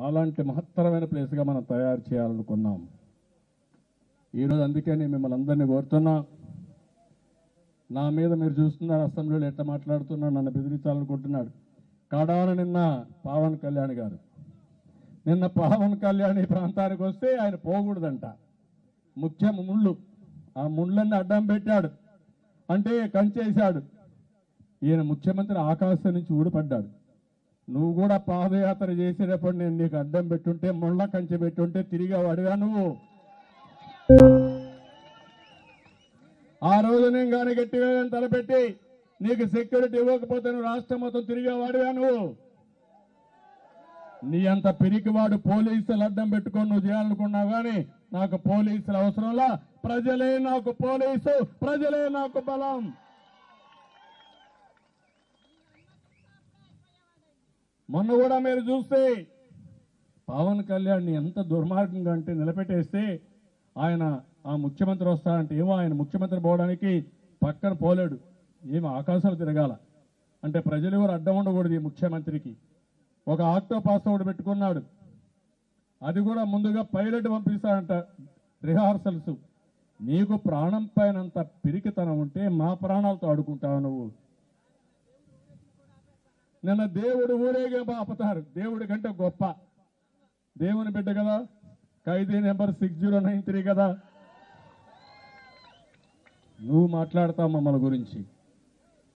అలాంటి మహత్తరమైన ప్లేస్గా మనం తయారు చేయాలనుకున్నాం. ఈరోజు అందుకే నేను మిమ్మల్ని అందరినీ కోరుతున్నా, నా మీద మీరు చూస్తున్నారు అసెంబ్లీలో ఎట్లా మాట్లాడుతున్నాడు, నన్ను బెదిరించాలనుకుంటున్నాడు. కడాన నిన్న పవన్ కళ్యాణ్ గారు పవన్ కళ్యాణ్ ఈ ప్రాంతానికి వస్తే ఆయన పోకూడదంట. ముఖ్యం ముళ్ళు, ఆ ముళ్ళన్నీ అడ్డం పెట్టాడు, అంటే కంచేశాడు. ఈయన ముఖ్యమంత్రి ఆకాశం నుంచి ఊడిపడ్డాడు. నువ్వు కూడా పాదయాత్ర చేసేటప్పుడు నేను నీకు అడ్డం పెట్టుంటే, ముళ్ళ కంచె పెట్టుంటే తిరిగేవాడిగా నువ్వు. ఆ రోజు నేను కానీ గట్టిగా తలపెట్టి నీకు సెక్యూరిటీ ఇవ్వకపోతే నువ్వు రాష్ట్రం మొత్తం తిరిగేవాడిగా నువ్వు. నీ అంత పిరికివాడు పోలీసులు అడ్డం పెట్టుకొని నువ్వు చేయాలనుకున్నావు, కానీ నాకు పోలీసులు అవసరంలా. ప్రజలే నాకు పోలీసు, ప్రజలే నాకు బలం. మొన్న కూడా మీరు చూస్తే పవన్ కళ్యాణ్ ఎంత దుర్మార్గంగా అంటే నిలబెట్టేస్తే, ఆయన ఆ ముఖ్యమంత్రి వస్తాడంటే ఏమో ఆయన ముఖ్యమంత్రి పోవడానికి పక్కన పోలేడు, ఏమో ఆకాశాలు తిరగాల అంటే ప్రజలు ఎవరు అడ్డం ఉండకూడదు. ఈ ముఖ్యమంత్రికి ఒక ఆక్టోపాస్ ఒకటి పెట్టుకున్నాడు, అది కూడా ముందుగా పైలట్ పంపిస్తాడంట రిహార్సల్స్. నీకు ప్రాణం పైనంత పిరికితనం ఉంటే మా ప్రాణాలతో ఆడుకుంటావు నువ్వు. నిన్న దేవుడు ఊరేగే ఆపుతారు, దేవుడి కంటే గొప్ప దేవుని బిడ్డ కదా, ఖైదీ నెంబర్ 6093 కదా. నువ్వు మాట్లాడతావు మమ్మల్ని గురించి.